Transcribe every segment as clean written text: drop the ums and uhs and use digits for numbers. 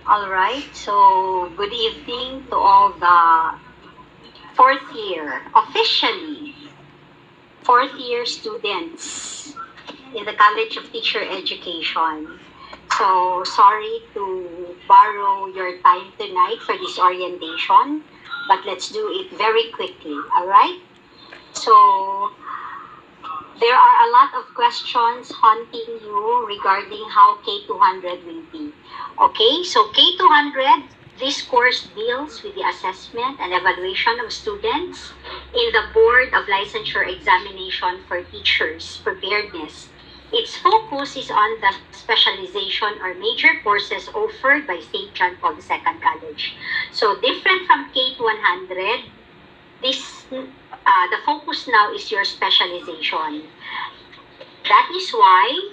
All right, so good evening to all the fourth year, officially fourth year students in the College of Teacher Education. So sorry to borrow your time tonight for this orientation, but let's do it very quickly, all right? So there are a lot of questions haunting you regarding how K200 will be. Okay, so K200, this course deals with the assessment and evaluation of students in the Board of Licensure Examination for Teachers Preparedness. Its focus is on the specialization or major courses offered by St. John Paul II College. So different from K100, the focus now is your specialization. That is why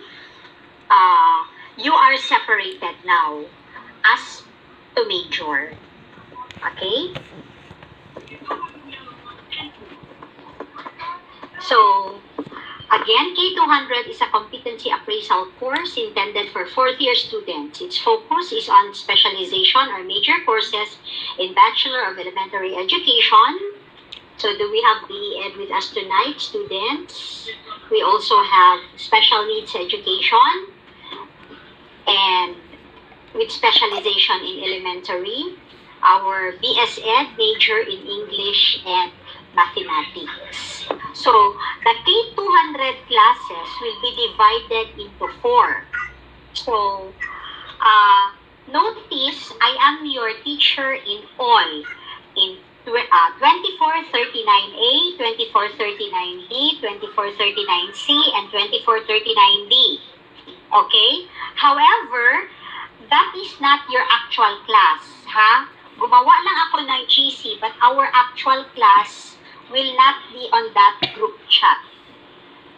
you are separated now as to major. Okay? So, again, K200 is a competency appraisal course intended for fourth-year students. Its focus is on specialization or major courses in Bachelor of Elementary Education. So do we have BEd with us tonight, students? We also have special needs education and with specialization in elementary. Our BSEd major in English and mathematics. So the K200 classes will be divided into 4. So notice I am your teacher in all. In 2439A, 2439B, 2439C, and 2439D. Okay? However, that is not your actual class, ha? Gumawa lang ako ng GC, but our actual class will not be on that group chat.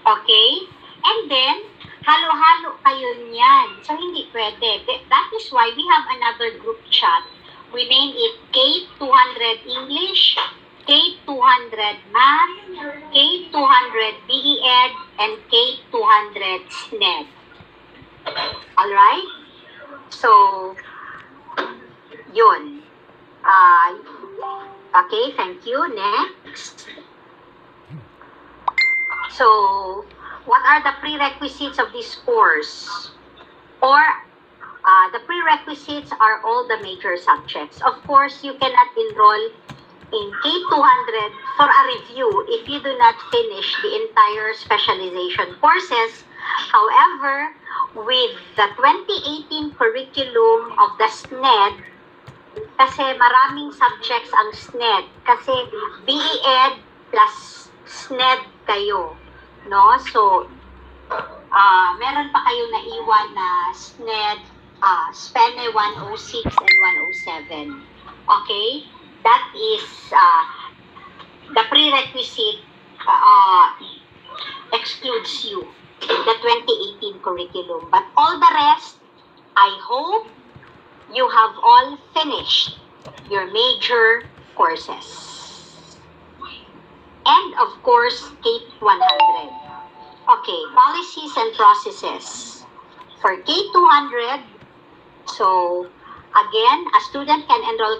Okay? And then, halo-halo kayo niyan. So, hindi pwede. That is why we have another group chat. We name it K200 English, K200 Math, K200 BEd, and K200 SNED. Alright? So, yun. Okay, thank you. Next. So, what are the prerequisites of this course? Or, the prerequisites are all the major subjects. Of course, you cannot enroll in K200 for a review if you do not finish the entire specialization courses. However, with the 2018 curriculum of the SNED, kasi maraming subjects ang SNED, kasi BEd plus SNED kayo, no? So, meron pa kayo na iwan na SNED, SPENE 106 and 107. Okay? That is the prerequisite excludes you, the 2018 curriculum. But all the rest, I hope you have all finished your major courses. And of course, K100. Okay, policies and processes. For K200, so again, a student can enroll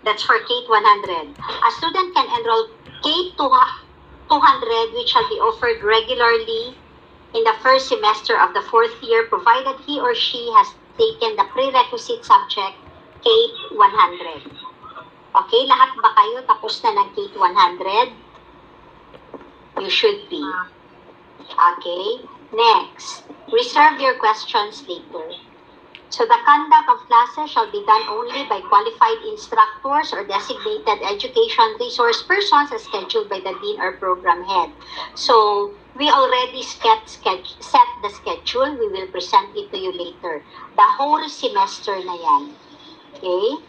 that's for K100. A student can enroll K200 which shall be offered regularly in the first semester of the fourth year provided he or she has taken the prerequisite subject K100. Okay, lahat ba kayo tapos na ng K100? You should be. Okay, next. Reserve your questions later. So the conduct of classes shall be done only by qualified instructors or designated education resource persons as scheduled by the dean or program head. So we already set the schedule. We will present it to you later. The whole semester na yan. Okay?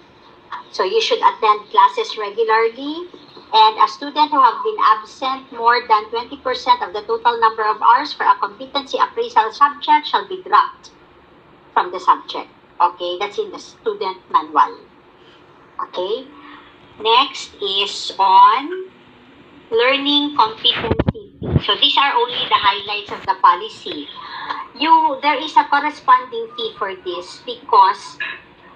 So you should attend classes regularly. And a student who have been absent more than 20% of the total number of hours for a competency appraisal subject shall be dropped from the subject. Okay, that's in the student manual. Okay, next is on learning competency. So these are only the highlights of the policy. there is a corresponding fee for this because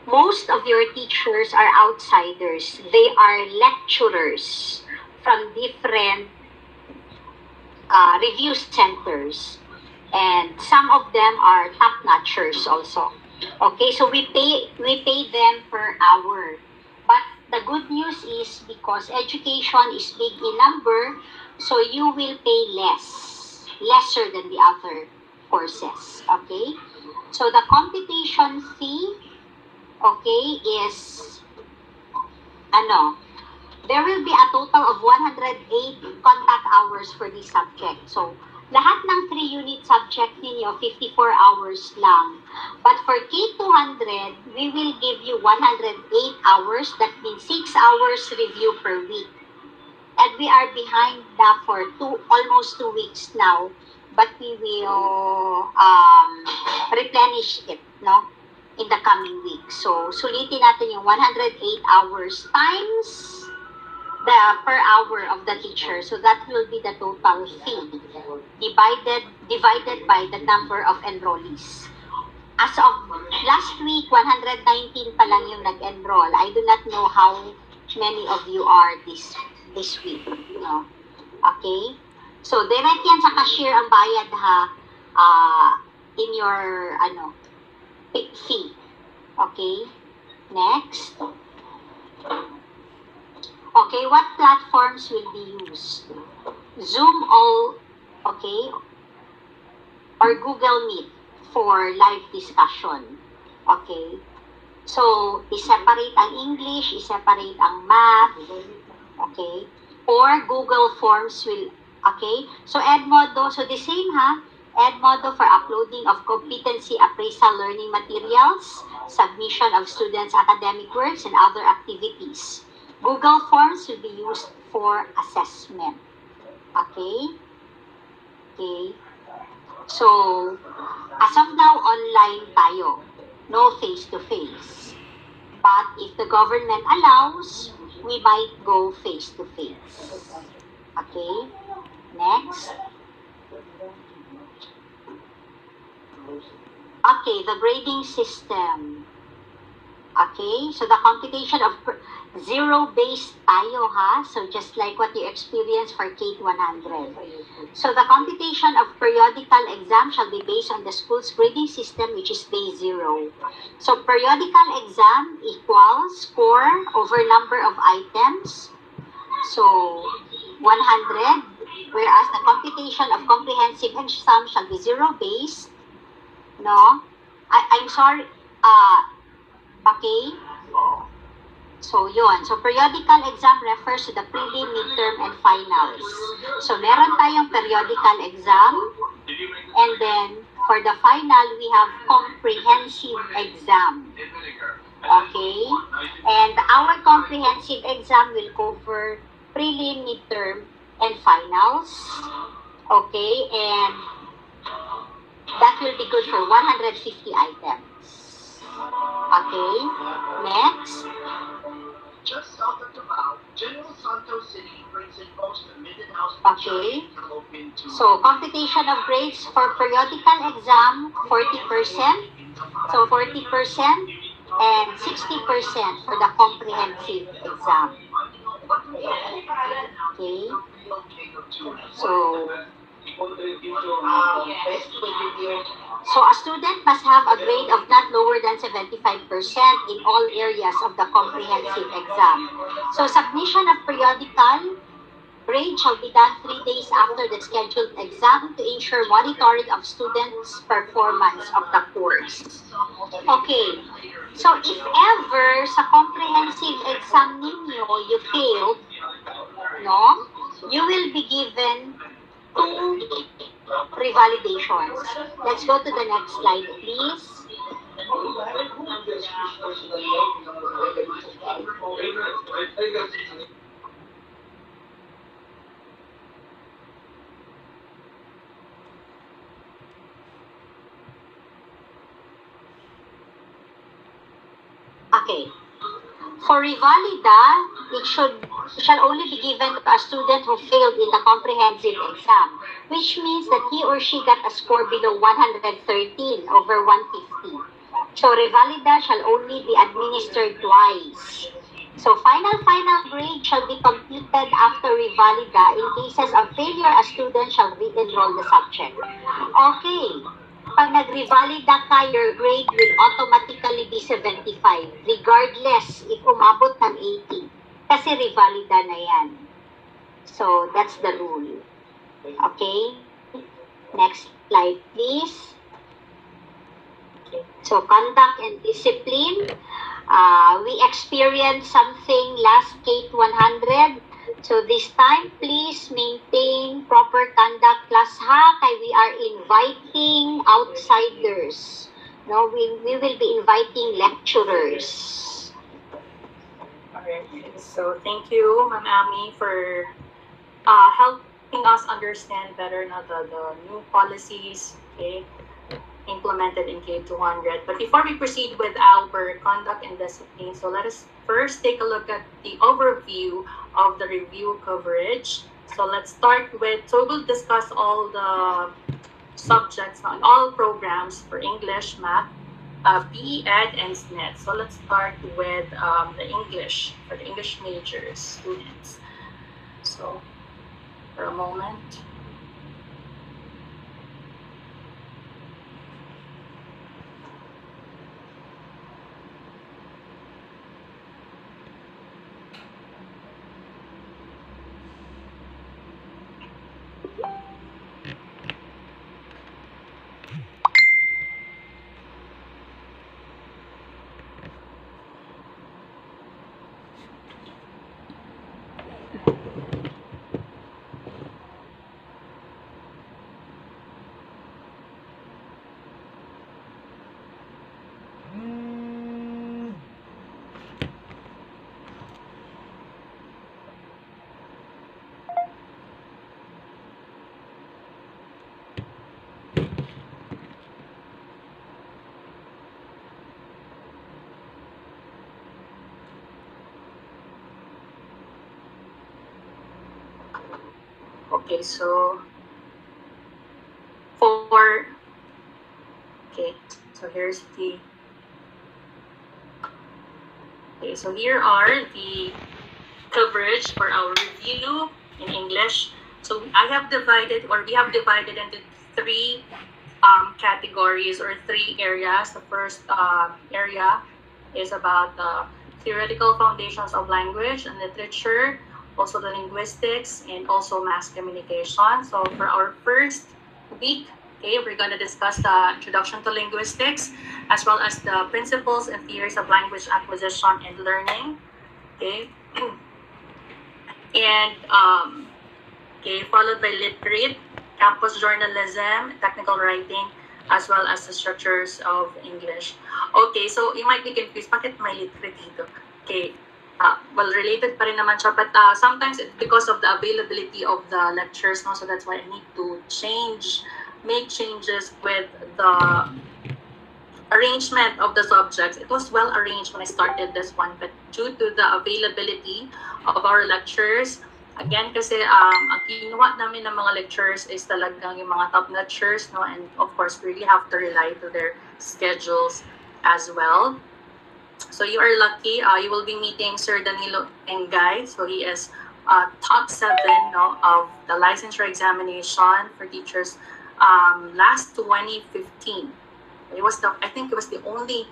most of your teachers are outsiders. They are lecturers from different review centers, and some of them are top-notchers also. Okay, so we pay them per hour. But the good news is because education is big in number, so you will pay lesser than the other courses. Okay, so the computation fee, okay, is ano, there will be a total of 108 contact hours for this subject. So, lahat ng 3-unit subject ninyo, 54 hours lang. But for K200, we will give you 108 hours. That means 6 hours review per week. And we are behind that for almost 2 weeks now. But we will replenish it, no? In the coming week. So, sulitin natin yung 108 hours times the per hour of the teacher. So that will be the total fee divided by the number of enrollees. As of last week, 119 pa lang yung nag-enroll. I do not know how many of you are this week. No? Okay? So, direct yan sa cashier ang bayad ha, in your fee. Okay? Next. Okay, what platforms will be used? Zoom okay, or Google Meet for live discussion. Okay, so i-separate ang English, i-separate ang math, okay, or Google Forms will, okay, so Edmodo, so the same ha, Edmodo for uploading of competency appraisal learning materials, submission of students' academic works, and other activities. Google Forms will be used for assessment. Okay? Okay. So, as of now, online tayo. No face-to-face. But if the government allows, we might go face-to-face. Okay? Next. Okay, the grading system. Okay, so the computation of zero-based tayo ha. So just like what you experienced for K100. So the computation of periodical exam shall be based on the school's grading system, which is base 0. So periodical exam equals score over number of items. So 100, whereas the computation of comprehensive exam shall be zero-based. No? I'm sorry, okay? So, yun. So, periodical exam refers to the prelim, midterm, and finals. So, meron tayong periodical exam. And then, for the final, we have comprehensive exam. Okay? And our comprehensive exam will cover prelim, midterm, and finals. Okay? And that will be good for 150 items. Okay? Next. Just south of Davao, General Santos City brings in most admitted house. Okay. So, computation of grades for periodical exam, 40%. So, 40% and 60% for the comprehensive exam. Okay. So a student must have a grade of not lower than 75% in all areas of the comprehensive exam. So submission of periodical grade shall be done 3 days after the scheduled exam to ensure monitoring of students' performance of the course. Okay, so if ever sa comprehensive exam ninyo you failed, no, you will be given 2 revalidations. Let's go to the next slide, please. Okay. For Revalida, it shall only be given to a student who failed in the comprehensive exam, which means that he or she got a score below 113 over 150. So Revalida shall only be administered twice. So final grade shall be computed after Revalida. In cases of failure, a student shall re-enroll the subject. Okay. Pag nag-revalida ka, your grade will automatically be 75, regardless if umabot ng 80. Kasi revalida na yan. So, that's the rule. Okay? Next slide, please. So, conduct and discipline. We experienced something last Kate 100. So this time, please maintain proper conduct class ha, kay we are inviting outsiders. No, we will be inviting lecturers. Alright, so thank you, Ma'am Ami, for helping us understand better now the new policies, okay, implemented in K200. But before we proceed with our conduct and discipline, so let us first take a look at the overview of the review coverage. So let's start with, so we'll discuss all the subjects on all programs for English, Math, PE Ed, and SNET. So let's start with the English, for the English majors students. So for a moment. Okay, so here's the, okay, so here are the coverage for our review in English. So I have divided, or we have divided into three categories or three areas. The first area is about the theoretical foundations of language and literature, also the linguistics, and also mass communication. So for our first week, okay, we're going to discuss the introduction to linguistics, as well as the principles and theories of language acquisition and learning. Okay, and okay, followed by literate, campus journalism, technical writing, as well as the structures of English. Okay, so you might be confused, bakit may literate dito? Okay, well, related pa rin naman siya, but sometimes it's because of the availability of the lectures, no? So that's why I need to make changes with the arrangement of the subjects. It was well arranged when I started this one, but due to the availability of our lectures, again, kasi ang kinuha namin ng mga lectures is talagang yung mga top lectures, no? And of course, we really have to rely to their schedules as well. So you are lucky. You will be meeting Sir Danilo Engay. So he is top 7, no, of the licensure examination for teachers last 2015. I think it was the only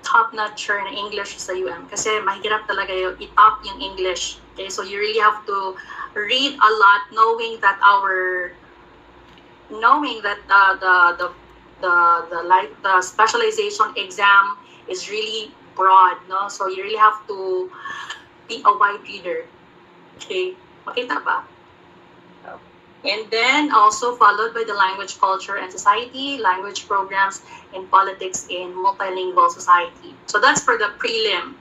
top notcher in English sa UM. Kasi mahirap talaga yung i-top yung English. Okay, so you really have to read a lot, knowing that the specialization exam is really broad, no? So you really have to be a wide reader. Okay, makita ba? And then also followed by the language, culture, and society, language programs, and politics in multilingual society. So that's for the prelim.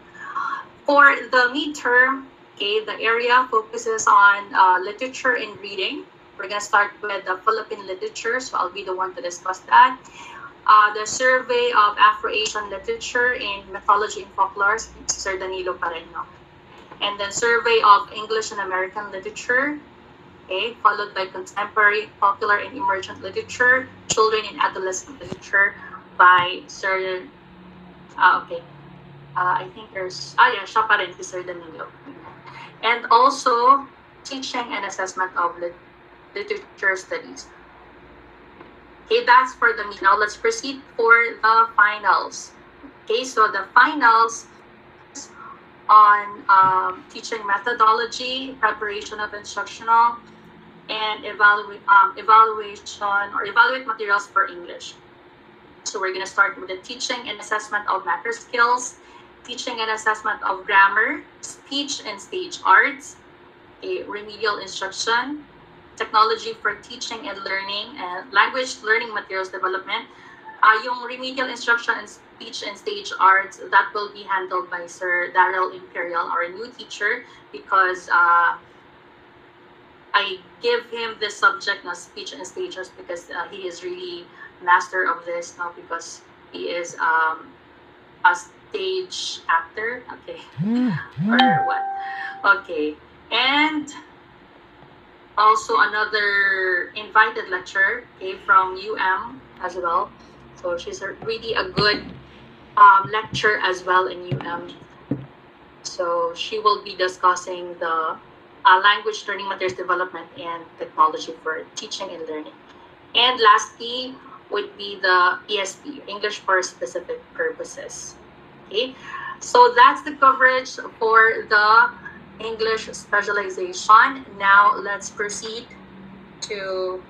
For the midterm, okay, the area focuses on literature and reading. We're gonna start with the Philippine literature, so I'll be the one to discuss that. The survey of Afro-Asian literature in mythology and folklore, Sir Danilo Pareno. And then survey of English and American literature, okay, followed by contemporary, popular, and emergent literature, children and adolescent literature by Sir, I think there's, siya pa rin, si Sir Danilo. And also, teaching and assessment of literature studies. Okay, that's for the meet. Now let's proceed for the finals. Okay, so the finals on teaching methodology, preparation of instructional, and evaluate materials for English. So we're going to start with the teaching and assessment of matter skills, teaching and assessment of grammar, speech and stage arts, remedial instruction, technology for teaching and learning, and language learning materials development. Yung remedial instruction and speech and stage arts, that will be handled by Sir Daryl Imperial, our new teacher, because I give him this subject na speech and stage arts because he is really master of this now because he is a stage actor, okay, or what? Okay, and also another invited lecturer, okay, from UM as well. So she's really a good lecturer as well in UM. So she will be discussing the language learning materials development and technology for teaching and learning. And lastly would be the ESP, English for Specific Purposes. Okay, so that's the coverage for the English specialization. Now let's proceed to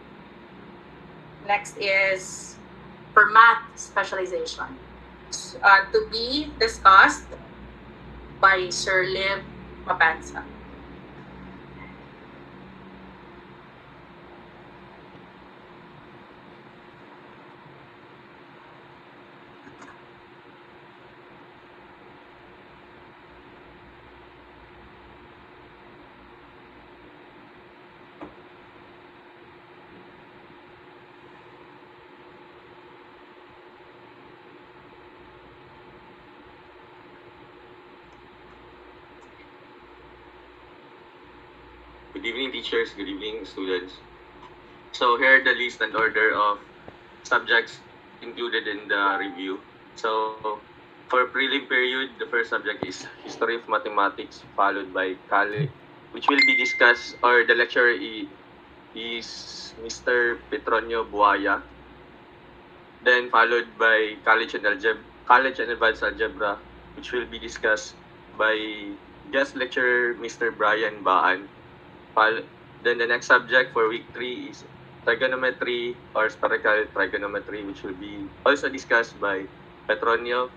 next is for math specialization, to be discussed by Sir Liv Mapansa. Good evening, teachers. Good evening, students. So here are the list and order of subjects included in the review. So for prelim period, the first subject is History of Mathematics, followed by Kali, which will be discussed, or the lecturer is Mr. Petronio Buaya. Then followed by College and Advanced Algebra, which will be discussed by guest lecturer Mr. Brian Baan. Then the next subject for week 3 is trigonometry or spherical trigonometry, which will be also discussed by Petronio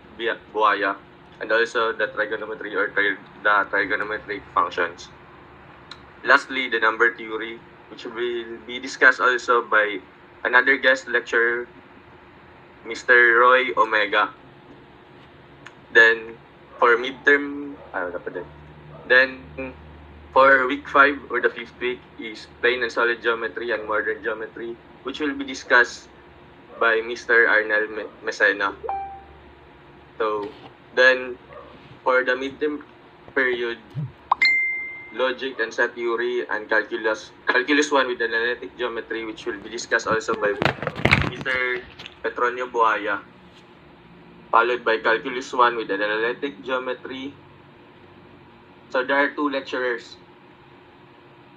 Buaya, and also the trigonometry or the trigonometric functions. Lastly, the number theory, which will be discussed also by another guest lecturer, Mr. Roy Omega. Then for midterm, then for week 5 or the 5th week is plain and solid geometry and modern geometry, which will be discussed by Mr. Arnel Messena. So then for the midterm period, logic and set theory and calculus 1 with analytic geometry, which will be discussed also by Mr. Petronio Buaya, followed by calculus 1 with analytic geometry. So there are 2 lecturers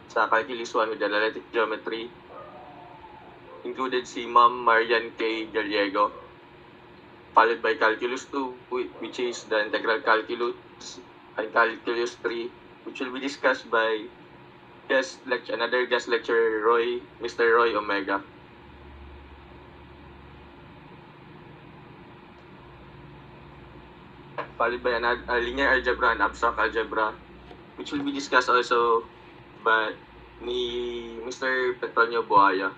sa calculus 1 with analytic geometry. Included si Ma'am Marian K. Gallego, followed by calculus 2, which is the integral calculus, and calculus 3, which will be discussed by another guest lecturer, Mr. Roy Omega. Followed by a linear algebra and abstract algebra, which will be discussed also by Mr. Petronio Buaya.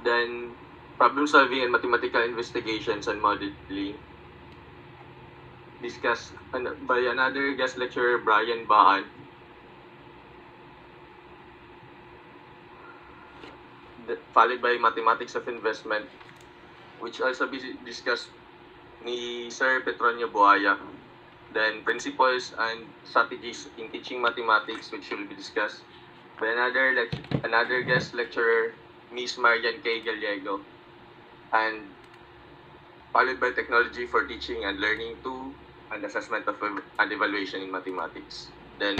Then problem solving and mathematical investigations and modeling, discussed by another guest lecturer, Brian Baan. followed by Mathematics of Investment, which also be discussed ni Sir Petronio Buaya. Then Principles and Strategies in Teaching Mathematics, which will be discussed by another guest lecturer, Miss Marian K. Gallego, and followed by Technology for Teaching and Learning 2 and Assessment of and Evaluation in Mathematics. Then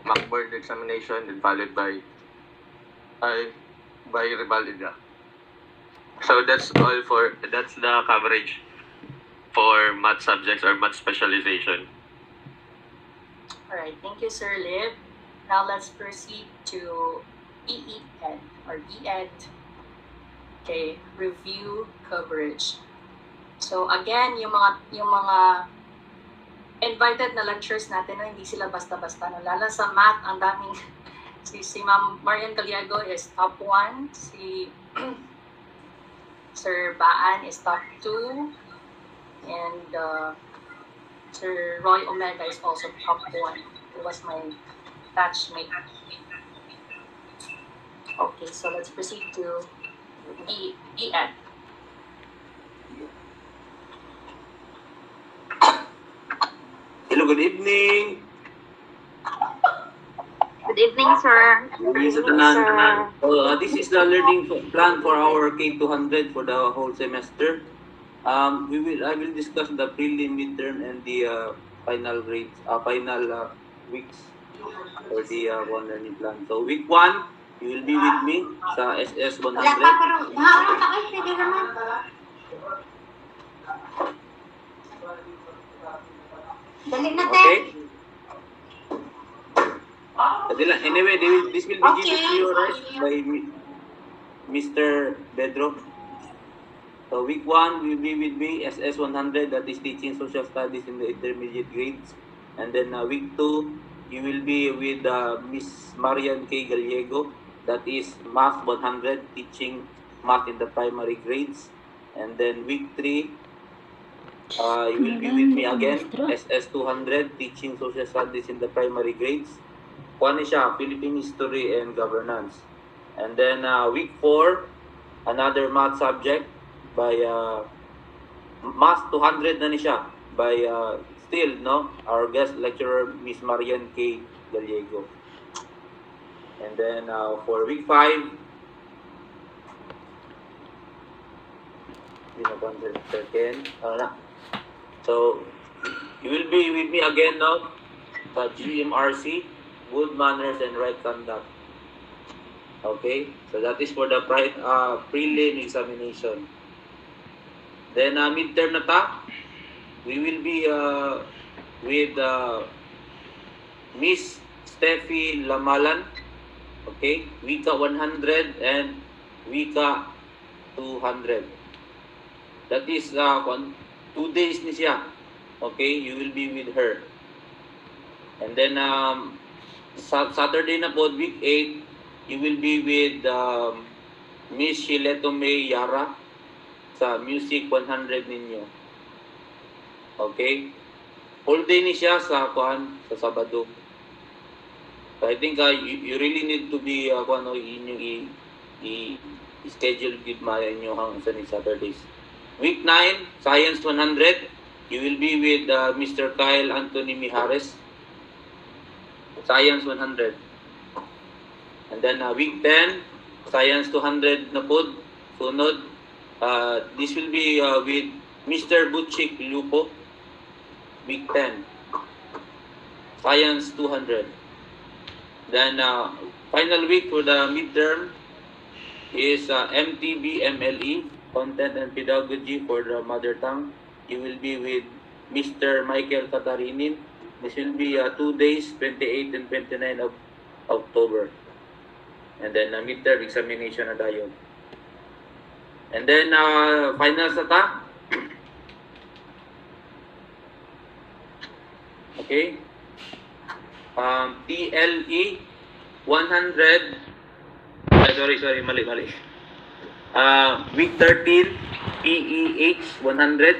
mock board examination, then followed by Revalida. So that's the coverage for math subjects or math specialization. All right, thank you, Sir Lib. Now let's proceed to EED or EED. Okay, review coverage. So again, yung mga invited na lectures natin, no, hindi sila basta-basta. No? Lalo sa math, ang daming si Ma'am Marian Gallego is top 1, si Sir Baan is top 2, and Sir Roy Omega is also top 1. He was my batchmate. Okay, so let's proceed to EED. Hello, good evening. Good evening, sir. Good evening sa tanan. This is the learning plan for our K200 for the whole semester. I will discuss the prelim, midterm, and the final grades, final weeks for the one learning plan. So week 1, you will be with me sa SS 100. Okay. Anyway, this will be given to you, right, by Mr. Bedro. So week 1 will be with me, SS 100, that is teaching social studies in the intermediate grades. And then week 2, you will be with Miss Marian K. Gallego, that is math 100, teaching math in the primary grades. And then week 3, you will be with me again, SS 200, teaching social studies in the primary grades. Kuha siya, Philippine History and Governance. And then week 4, another math subject by Math 200 na siya by still our guest lecturer Miss Marian K. Gallego. And then for week 5, so you will be with me again now sa GMRC, Good Manners and Right Conduct. Okay, so that is for the prelim examination. Then midterm na ta, we will be with Miss Steffi Lamalan. Okay, Wika 100 and Wika 200. That is 2 days ni siya. Okay, you will be with her. And then Saturday na po, week 8, you will be with Miss Shileto May Yara sa Music 100 ninyo. Okay? Whole day ni siya sa Sabado. So I think you really need to be inyong i-schedule with Maya inyo sa Saturdays. Week 9, Science 100, you will be with Mr. Kyle Anthony Mijares. Science 100. And then week 10, Science 200 na po, sunod. This will be with Mr. Butchik Lupo, week 10. Science 200. Then final week for the midterm is MTB MLE, Content and Pedagogy for the Mother Tongue. You will be with Mr. Michael Katarinin. This will be 2 days, 28 and 29 of October. And then midterm examination na tayo. And then finals na ta. Okay. TLE 100. Sorry, mali. Week 13, PEH 100.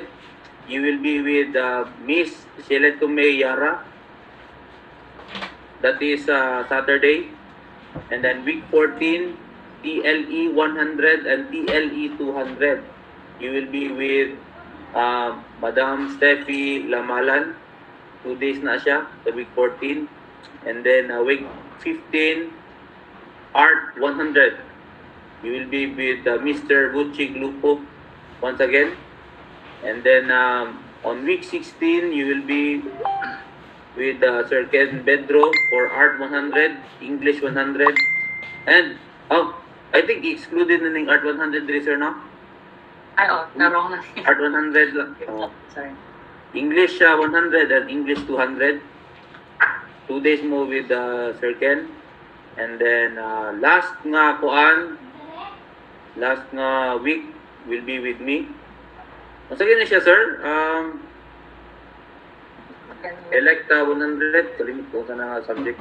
You will be with Miss Shileto May Yara. That is Saturday. And then week 14, TLE 100 and TLE 200. You will be with Madam Steffi Lamalan. 2 days na siya, sa week 14. And then week 15, Art 100. You will be with Mr. Butchig Lupo once again. And then on week 16, you will be with Sir Ken Bedro for Art 100, English 100. And, I think excluded na ng Art 100 rin, sir, no? Ay, narong na. Art 100 lang. Sorry. English 100 and English 200. 2 days mo with Sir Ken. And then last nga week will be with me. Once again na siya, sir. Elect 100. Kalimit ko sa nga subject.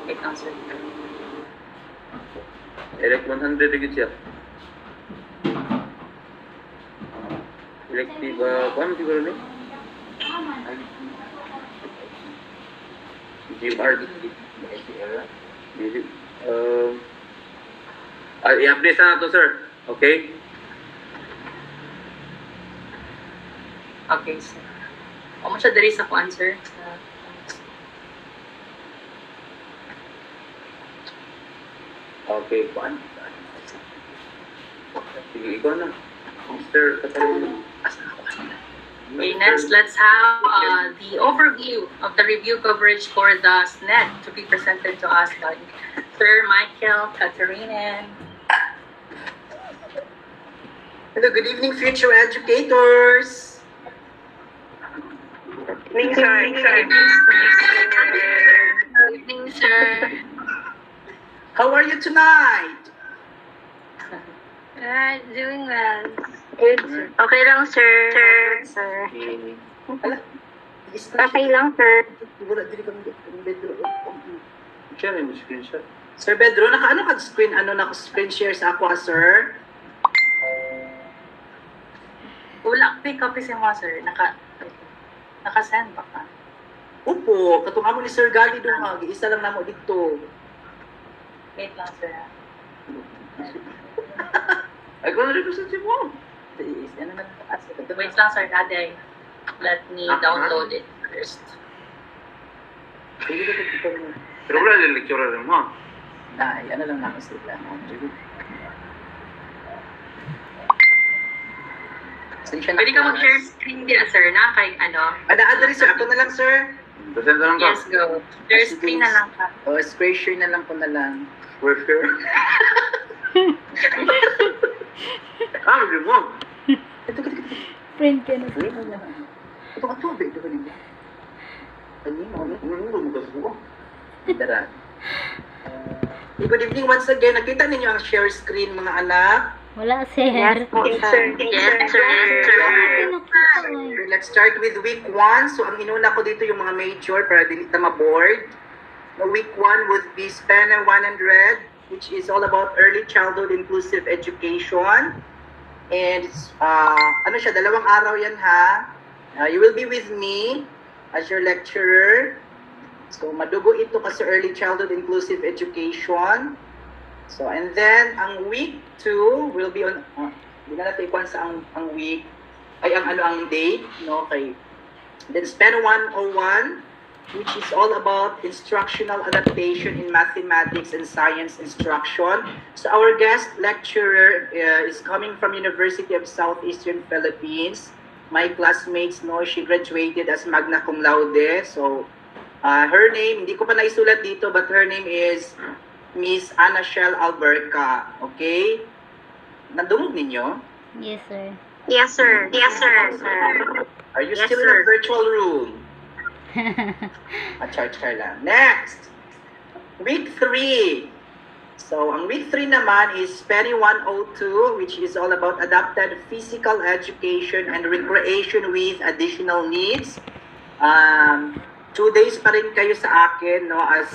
Wait lang, sir. Elect 100 agad siya. Elective, paano siguro rin? GMR. I-update na to, sir. Okay? Okay, sir. O mo siya dali sa kuan, sir? Okay, kuan. Sige, ikaw na. Mr. Catalina. Okay, next, let's have the overview of the review coverage for the SNED to be presented to us by Sir Michael Katarinen. Hello, good evening, future educators. Good evening, sir. How are you tonight? Doing well. Good, sir. Okay lang, sir. Sir. Okay lang, sir. Wala, dili kami Bedro. Share mo screenshot. Sir Bedro, naka-ano ka screen, naka-screen share sa ako, sir? Wala, pick up si mo, sir. Naka-send ba ka? Opo, katong amo ni Sir Gali doon ha, isa lang namo dito. Wait lang, sir. Ay, kung na-represent si mo. Ano na Wait lang, sir. Daddy, let me download it first. Pero wala yung lecture rin mo. Nay, ano lang nako sila. Pwede ka mag-share screen din, sir, na kay ano? Ada sir, ako na lang, sir. Present na lang ka. Yes, go. Share screen na lang ka. O, square share na lang ko na lang. We're sure. Sabi mo. Friend ka na. Ito ka tubig, ito ka nila. Ano mo magkasuwa? Dara. Good evening once again. Nakita ninyo ang share screen, mga anak. Wala, sir. Yes, sir. Yes, sir. Let's start with week 1. So, ang inuna ko dito yung mga major para dili ta ma-board. Week 1 would be SPENA 100, which is all about early childhood inclusive education. And it's, ano siya, 2 araw yan ha. You will be with me as your lecturer. So, madugo ito kasi early childhood inclusive education. So, and then, ang week 2 will be on, hindi na natin ikuan sa ang week, ay ang date, no, kay, then SPEN 101, which is all about instructional adaptation in mathematics and science instruction. So, our guest lecturer is coming from University of Southeastern Philippines. My classmates know she graduated as magna cum laude. So, her name, hindi ko pa naisulat dito, but her name is Miss Ana Shell Alberca. Okay? Nandungog ninyo? Yes, sir. Yes, sir. Yes, sir. Are you Yes, still in sir. a virtual room? Char lang. Next! Week 3. So, ang week 3 naman is SPENI 102, which is all about adapted physical education and recreation with additional needs. 2 days pa rin kayo sa akin, no, as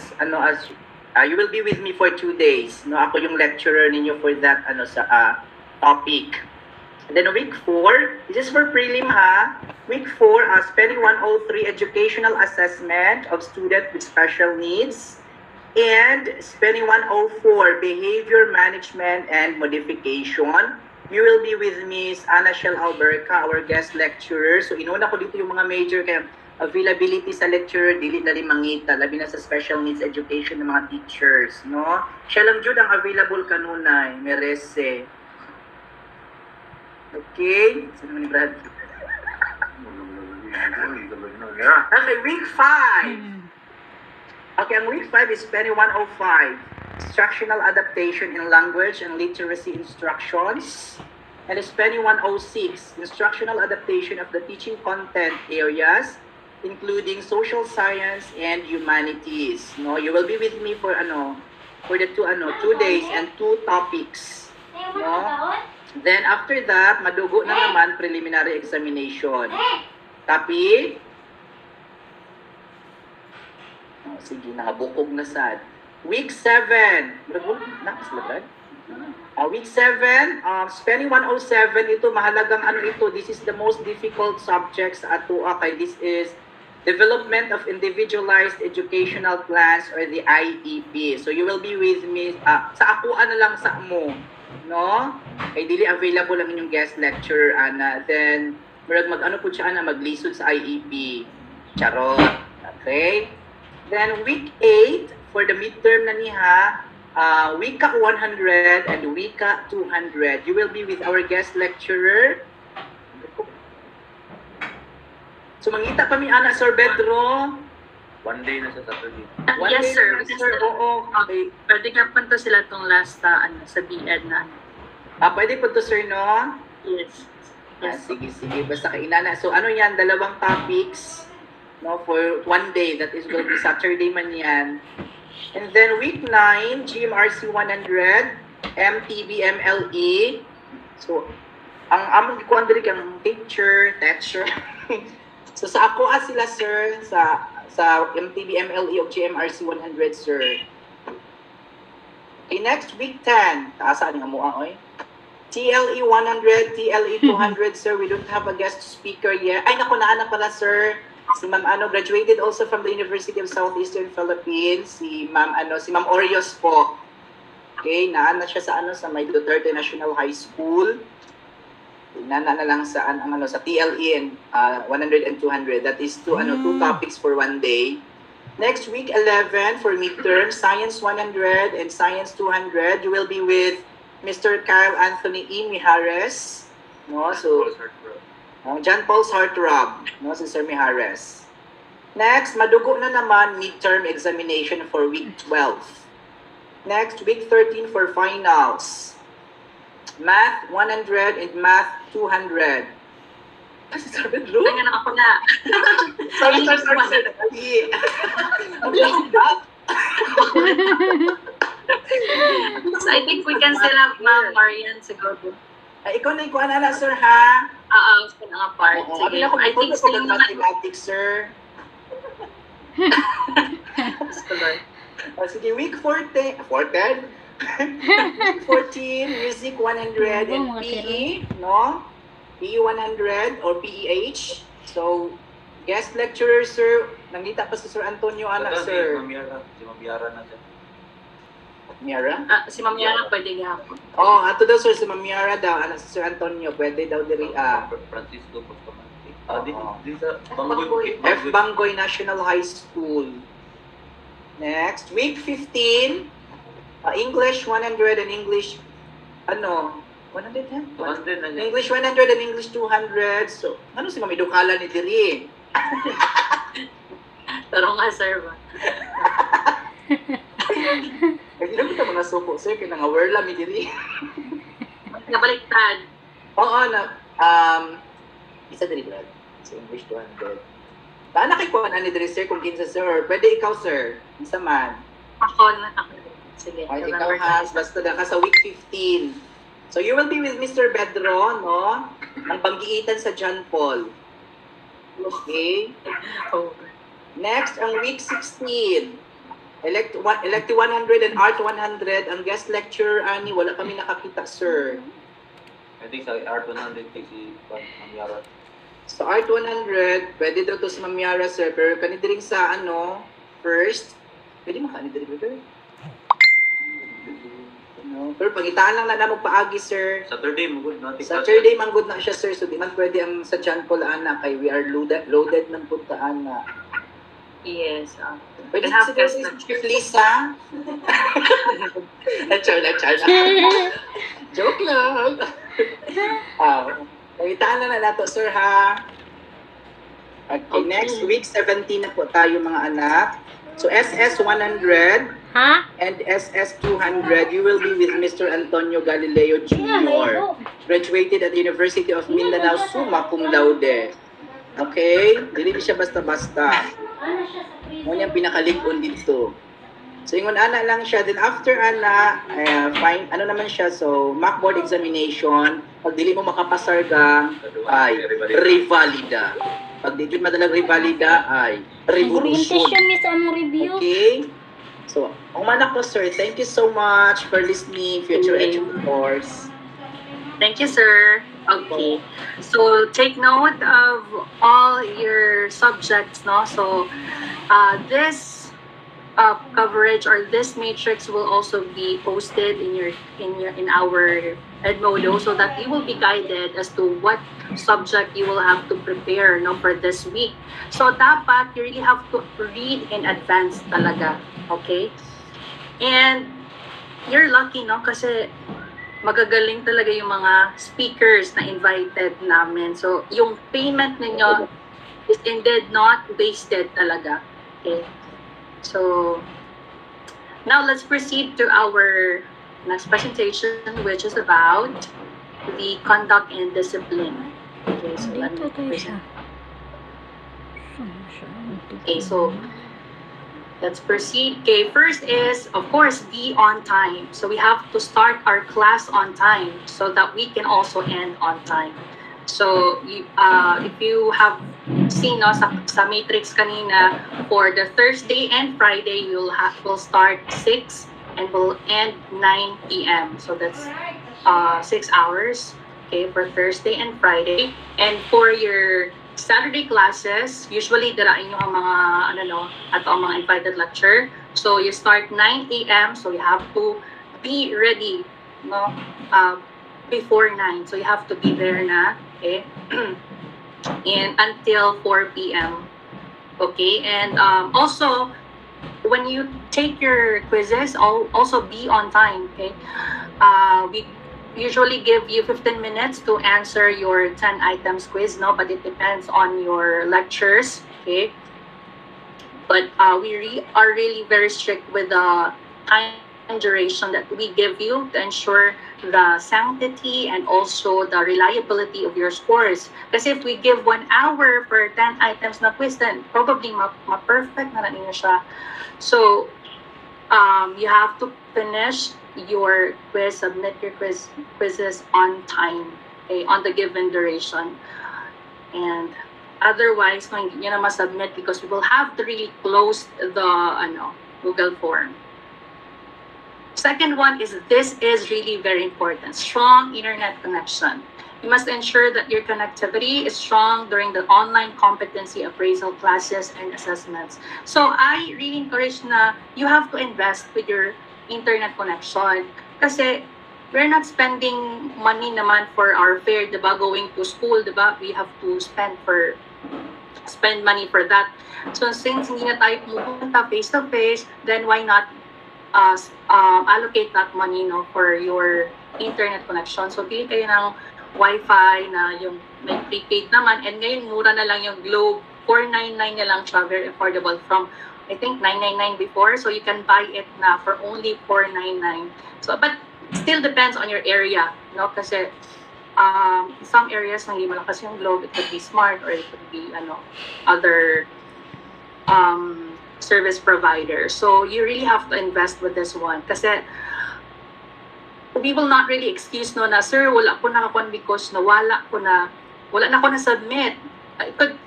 you will be with me for 2 days, no, ako yung lecturer ninyo for that topic. And then week 4, this is for prelim ha. Week 4, SPENI 103, educational assessment of student with special needs. And spelling 104, behavior management and modification. You will be with Miss Ana Shell Alberca, our guest lecturer. So inuna ko dito yung mga major kaya availability sa lecturer, dili na limangita, labi na sa special needs education ng mga teachers, no? Siya lang jud ang available kanunay, merese. Okay? Sino ni Brad? Okay, week 5. Okay, ang week 5 is Penny 105. Instructional adaptation in language and literacy instructions. And it's Penny 106. Instructional adaptation of the teaching content areas, including social science and humanities. No, you will be with me for the 2 days and 2 topics. No? Then after that, madugo na naman preliminary examination. Tapi, sige, nakabukog na sad. Week 7. Week 7, spelling 107, ito mahalagang ito. This is the most difficult subject sa ato. Okay, this is Development of Individualized Educational Plans or the IEP. So you will be with me, sa ako lang sa mo. No? Kay dili available ang inyong guest lecturer, Ana. Then, mag-ano po siya, Ana, maglisod sa IEP. Charot. Okay? Then week 8 for the midterm na niha, Wika 100 and Wika 200. You will be with our guest lecturer. So mangita pa mi ana Sir Bedro. One day na sa Saturday. Yes, sir. Sir, oo. Okay. Pwede ka pa to sila tong last sa BEd na. Pwede po to sir, no? Yes. Sige. Basta kainana. So ano yan, dalawang topics. No, for 1 day, that is going to be Saturday man yan. And then week 9, GMRC 100, MTB, MLE. So, ang among gikuan diri kang teacher. So sa ako sila sir sa MTB, MLE o GMRC 100 sir. Okay, next week 10, taasaan nga mo oy. TLE 100, TLE 200 sir. We don't have a guest speaker yet. Ay nako na pala sir. Si Ma'am graduated also from the University of Southeastern Philippines. Si Ma'am Orios po. Okay, naana siya sa May Duterte National High School. Naana na lang sa sa TLE and 100 and 200. That is 2 topics for 1 day. Next week 11 for midterm, Science 100 and Science 200. You will be with Mr. Kyle Anthony E. Mijares. No, so John Paul's Heartthrob, no, si Sir Mijares. Next, madugo na naman midterm examination for week 12. Next, week 13 for finals. Math 100 and Math 200. Si Sir Bedro? Kaya na ako na. Sorry. So I think we can still have Ma'am Marian siguro. Ikaw na ikuha na sir, ha? Sa mga part. Sige. I think still naman. Mathematics, sir. Sige, week 14. 14? Week 14, Music 100 and PE, no? PE 100 or PEH. So, guest lecturer, sir. Nangita pa si Sir Antonio, sir. Si Mamiara na siya. Miara? Si Ma'am Yara pwede gahapon. Ato daw sir, si Ma'am Miara daw, si Sir Antonio, pwede daw diri Francisco Bustamante. Di sa F. Bangoy National High School. Next, week 15, English 100 and English, 100 yan? 200 na niya. English 100 and English 200. So, si Ma'am Idukala ni diri? Pero nga, sir ba? Hindi naman ito mga suko, sir, kaya nang-aware lang mi diri. Nabaliktad. Oo, isa diri, Brad. So, English 200. Paano kay kuha ni diri, sir, kung kinsa, sir? Pwede ikaw, sir. Isa man. Ako. Sige. Ay, ikaw, has. Basta na ka sa week 15. So, you will be with Mr. Bedro, no? Ang panggiitan sa John Paul. Okay? Oh. Next, ang week 16. Elective 100 and Art 100. Ang guest lecturer, Ani, wala kami nakakita, sir. I think sa Art 100 si Mamiara. Sa Art 100, pwede daw to si Mamiara, sir. Pero kanidiring sa, first, Pwede makaani diri brother. No, pero pangitaan lang na namo paagi sir. Saturday, good no? Saturday man good na siya sir, so di man pwede ang sa John Paul ana kay we are loaded ng puntaan na. Yes. Pwede have sa guest Chief Lisa. Char. Joke lang. Pangitaan lang na nato sir ha. Okay, next week 17 na po tayo mga anak. So SS 100 Ha? and SS 200, you will be with Mr. Antonio Galileo Jr. Graduated at the University of Mindanao, summa cum laude. Okay? Dili siya basta-basta. Ngunit yung pinakalig-on dito. So, ingon ana lang siya. Then after ana, fine, ano naman siya, so, mock board examination. Pag dili mo makapasar ka, ay, revalida. Pag dili madalang revalida, ay, revolution. Orientation miss ang review. Okay? So, ang manak ko, sir, thank you so much for listening, future educators. Thank you, sir. Okay. So, take note of all your subjects, no? So, this coverage or this matrix will also be posted in our Edmodo so that you will be guided as to what subject you will have to prepare, no, for this week. So, dapat you really have to read in advance talaga. Okay? And you're lucky, no? Kasi magagaling talaga yung mga speakers na invited namin. So, yung payment ninyo is indeed not wasted talaga. Okay? So, now let's proceed to our next presentation, which is about the conduct and discipline. Okay, so let me present. Okay, so let's proceed. Okay, first is, of course, be on time. So we have to start our class on time so that we can also end on time. So if you have seen sa matrix kanina, for the Thursday and Friday, we'll start 6 and we'll end 9 p.m. So that's 6 hours, okay, for Thursday and Friday. And for your Saturday classes, usually darain nyo ang mga, ato ang mga invited lecture. So you start 9 a.m. So you have to be ready, no, before 9. So you have to be there na, okay, and until 4 p.m. Okay, and also when you take your quizzes, also be on time. Okay, we usually give you 15 minutes to answer your 10 items quiz, no, but it depends on your lectures. Okay, but we are really very strict with the time duration that we give you to ensure the sanctity and also the reliability of your scores. Kasi if we give 1 hour for 10 items na quiz, then probably ma-perfect na ninyo siya. So, you have to finish your quiz, submit your quizzes on time, okay, on the given duration. And otherwise, hindi nyo na ma-submit because we will have to really close the Google form. Second one is, this is really very important, strong internet connection. You must ensure that your connectivity is strong during the online competency appraisal classes and assessments. So I really encourage na you have to invest with your internet connection. Kasi we're not spending money naman for our fare, diba? Going to school, diba? We have to spend money for that. So since hindi na tayo pumunta face-to-face, then why not allocate that money, no, for your internet connection. So pili kayo ng Wi-Fi na yung may prepaid naman, and ngayon mura na lang yung Globe, 499 na lang siya, very affordable, from I think 999 before, so you can buy it na for only 499. So but still depends on your area, no, kasi some areas nang hindi malakas yung Globe, it could be Smart or it could be other service provider. So you really have to invest with this one. Kasi we will not really excuse no na, sir, wala ko nakakuan because wala na ako na-submit.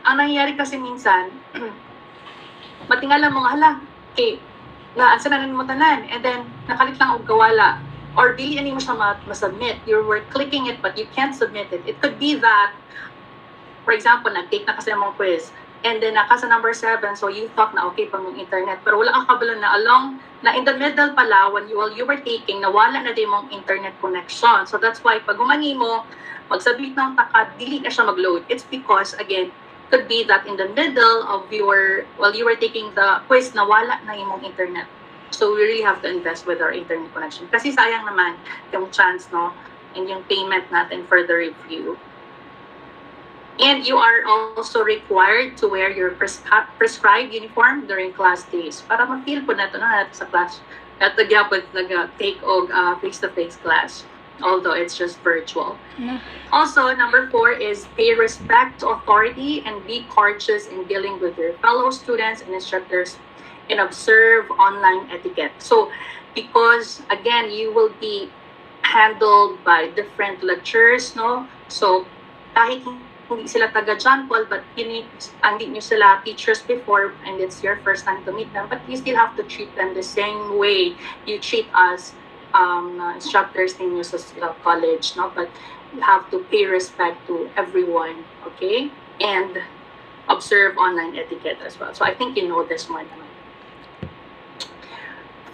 Ang nangyayari kasi minsan, matingala mo nga, hala, okay, naansa na mo tanan, and then nakalit lang og gawala. Or dili ani mo siya ma-submit. You were clicking it but you can't submit it. It could be that, for example, nag-take na kasi ang mga quiz, And then naka sa number 7, so you thought na okay pang yung internet. Pero wala kang kabalo na in the middle pala, when you were taking, nawala na din mong internet connection. So that's why pag umani mo, magsabit ng taka, dili na siya mag-load. It's because, again, could be that in the middle of while you were taking the quiz, nawala na yung internet. So we really have to invest with our internet connection. Kasi sayang naman yung chance, no? And yung payment natin for the review. And you are also required to wear your prescribed uniform during class days. Para ma-feel po nato na sa class. At nagyapot nag-take og face-to-face class. Although it's just virtual. Also, number 4 is pay respect to authority and be courteous in dealing with your fellow students and instructors and observe online etiquette. So, because, again, you will be handled by different lecturers, no? So, kahit hindi sila taga John Paul, but hindi nyo sila teachers before and it's your first time to meet them, but you still have to treat them the same way you treat us instructors ninyo sa college, no? But you have to pay respect to everyone, okay? And observe online etiquette as well. So I think you know this one.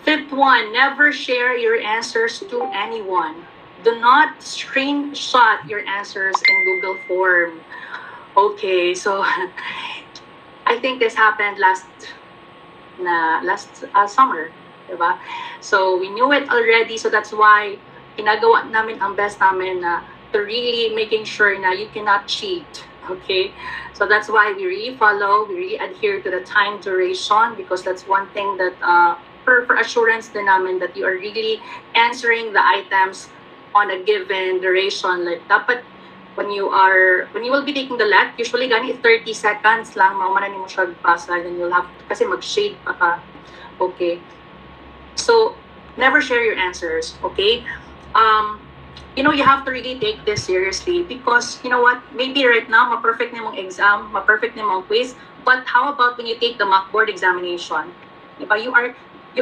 5th one, never share your answers to anyone. Do not screenshot your answers in Google Form. Okay, so I think this happened last summer, diba? So we knew it already, so that's why ginagawa namin ang best namin na to really making sure na you cannot cheat. Okay, so that's why we really adhere to the time duration, because that's one thing that for assurance din namin that you are really answering the items on a given duration. Like dapat when you will be taking the LET, usually gani 30 seconds lang maumanan mo siya pasa, then you'll have kasi mag-shade pa ka. Okay, so never share your answers. Okay, you have to really take this seriously, because you know what, maybe right now ma-perfect na mong exam, ma-perfect na mong quiz, but how about when you take the mock board examination? Diba, you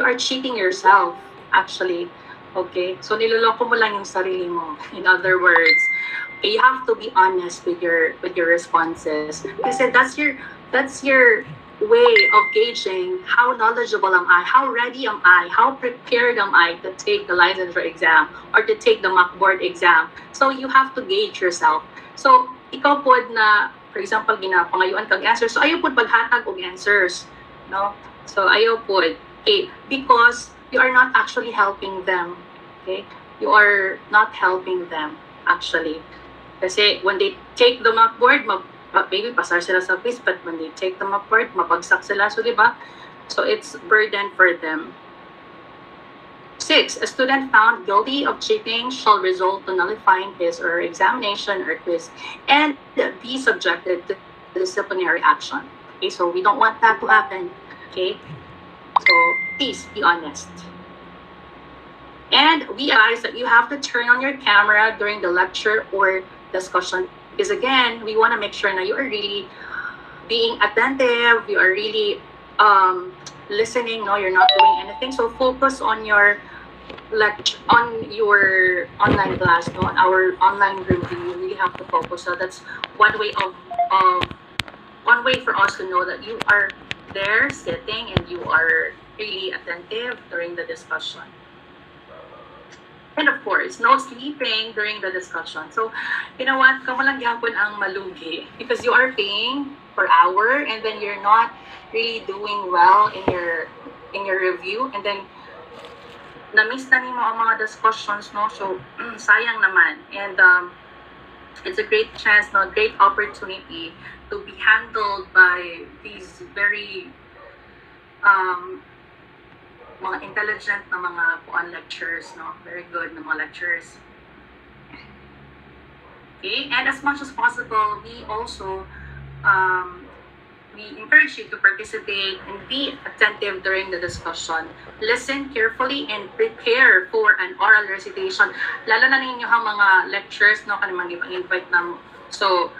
are cheating yourself actually. Okay, so niloloko mo lang yung sarili mo. In other words, you have to be honest with your responses, kasi that's your way of gauging how knowledgeable am I, how ready am I, how prepared am I to take the licensure exam or to take the mock board exam. So you have to gauge yourself. So ikaw pod na, for example, ginapangayuan kang answers, so ayaw pod paghatag og answers, no? So ayaw pod, okay, because you are not actually helping them. Okay, you are not helping them actually, kasi when they take the mock board, maybe pasar sila sa quiz, but when they take the mock board, mapagsak sila, so diba? So it's burden for them. 6, a student found guilty of cheating shall result to nullifying his or her examination or quiz and be subjected to disciplinary action. Okay, so we don't want that to happen. Okay, so please be honest. And we advise that you have to turn on your camera during the lecture or discussion, because again, we want to make sure that you are really being attentive, you are really listening, no, you're not doing anything. So focus on your lecture, on your online class, no, on our online review. You really have to focus. So that's one way for us to know that you are there sitting and you are really attentive during the discussion. And of course, no sleeping during the discussion. So, you know what? Kamo lang gyapon ang malugi, because you are paying per hour and then you're not really doing well in your review, and then na-miss na nimo ang mga discussions, no? So, sayang naman. And it's a great chance, no? Great opportunity to be handled by these very mga intelligent na mga lecturers, no? Very good na mga lecturers. Okay, and as much as possible, we also we encourage you to participate and be attentive during the discussion. Listen carefully and prepare for an oral recitation. Lalo na ninyo ang mga lecturers, no? Kanimang invite na. So,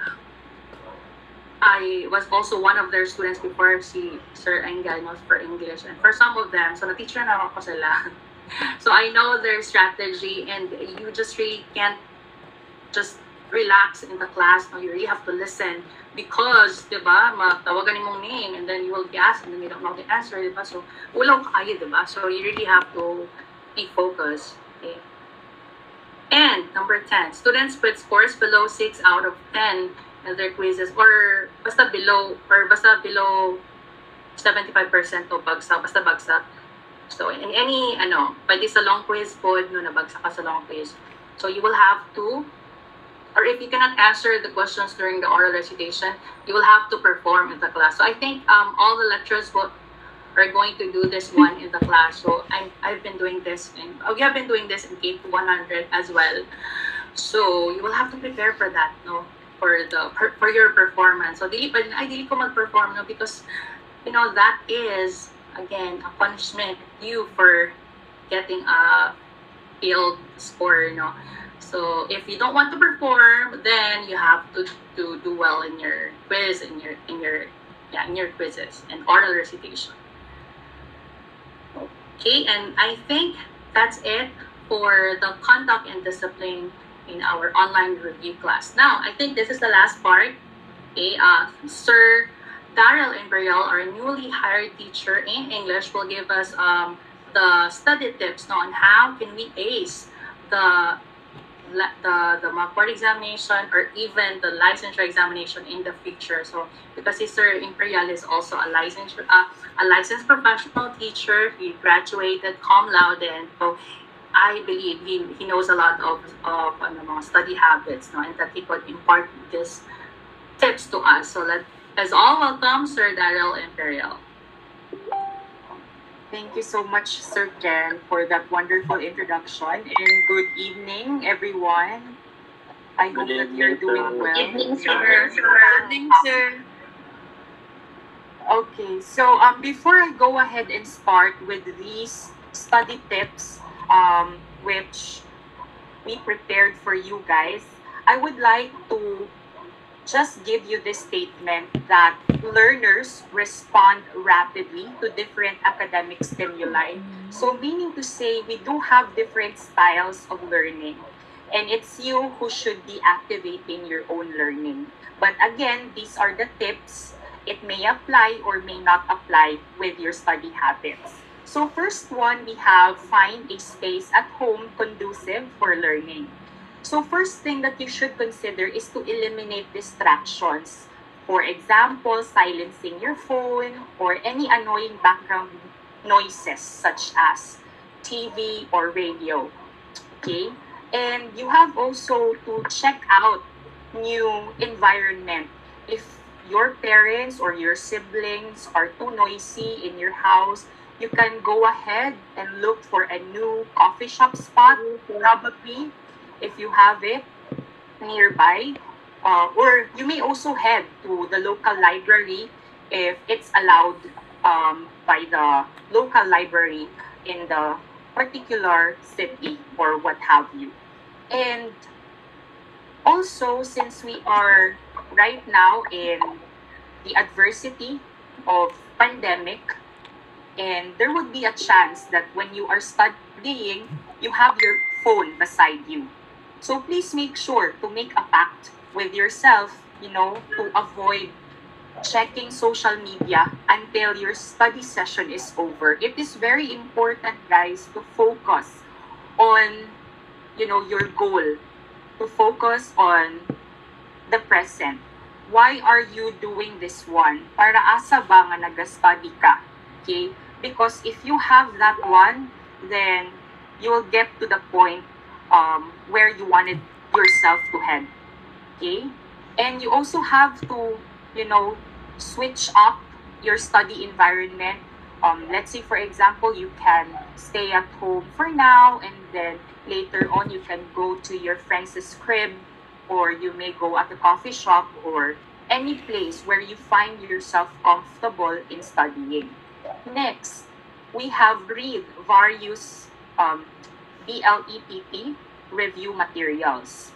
I was also one of their students before, si Sir Engel, for English. And for some of them, so na-teacher na ako sila. So I know their strategy, and you just really can't just relax in the class. No, you really have to listen because, di ba, matawagan mong name and then you will be asked and then you don't know the answer, di ba? So, ulang kaya, di ba? So, you really have to be focused. Okay? And number 10, students with scores below 6 out of 10 in their quizzes or basta below 75% o bagsak, basta bagsak. So, in any, pwede sa long quiz po, no, nabagsak ka sa long quiz. So, you will have to, or if you cannot answer the questions during the oral recitation, you will have to perform in the class. So, I think all the lecturers are going to do this one in the class. So, I've been doing this, we have been doing this in K 100 as well. So, you will have to prepare for that, no? For your performance. So, dili ko mag-perform, no? Because, that is, again, a punishment you for getting a failed score, no? So if you don't want to perform, then you have to do well in your quiz, in your quizzes and oral recitation. Okay, and I think that's it for the conduct and discipline in our online review class. Now, I think this is the last part. Okay, Sir Daryl Imperial, our newly hired teacher in English, will give us the study tips on how can we ace the mock board examination or even the licensure examination in the future. So because Sir Imperial is also a licensed professional teacher, he graduated cum laude, and so I believe he knows a lot of mga study habits, no, and that he could impart these tips to us. So let's all welcome Sir Daryl Imperial. Thank you so much, Sir Ken, for that wonderful introduction. And good evening, everyone. I hope that you're doing well. Good evening, sir. Good evening, sir. Okay, so before I go ahead and start with these study tips, which we prepared for you guys, I would like to just give you this statement that learners respond rapidly to different academic stimuli. So meaning to say, we do have different styles of learning, and it's you who should be activating your own learning. But again, these are the tips. It may apply or may not apply with your study habits. So first one, we have find a space at home conducive for learning. So first thing that you should consider is to eliminate distractions. For example, silencing your phone or any annoying background noises such as TV or radio. Okay? And you have also to check out new environment. If your parents or your siblings are too noisy in your house, you can go ahead and look for a new coffee shop spot, probably, if you have it nearby, or you may also head to the local library if it's allowed by the local library in the particular city or what have you. And also, since we are right now in the adversity of pandemic, and there would be a chance that when you are studying, you have your phone beside you. So please make sure to make a pact with yourself, to avoid checking social media until your study session is over. It is very important, guys, to focus on, your goal, to focus on the present. Why are you doing this one? Para asa ba nga nag-study ka? Okay? Because if you have that one, then you will get to the point where you wanted yourself to head. Okay? And you also have to, switch up your study environment. Let's say, for example, you can stay at home for now, and then later on you can go to your friend's crib, or you may go at a coffee shop or any place where you find yourself comfortable in studying. Next, we have read various BLEPP review materials.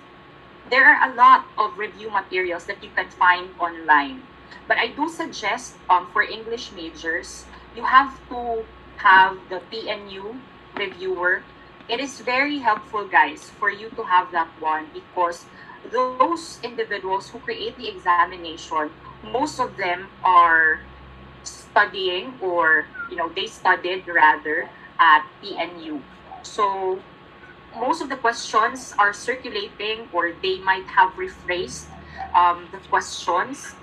There are a lot of review materials that you can find online. But I do suggest for English majors, you have to have the PNU reviewer. It is very helpful, guys, for you to have that one because those individuals who create the examination, most of them are studying, or they studied rather at PNU. So most of the questions are circulating, or they might have rephrased the questions.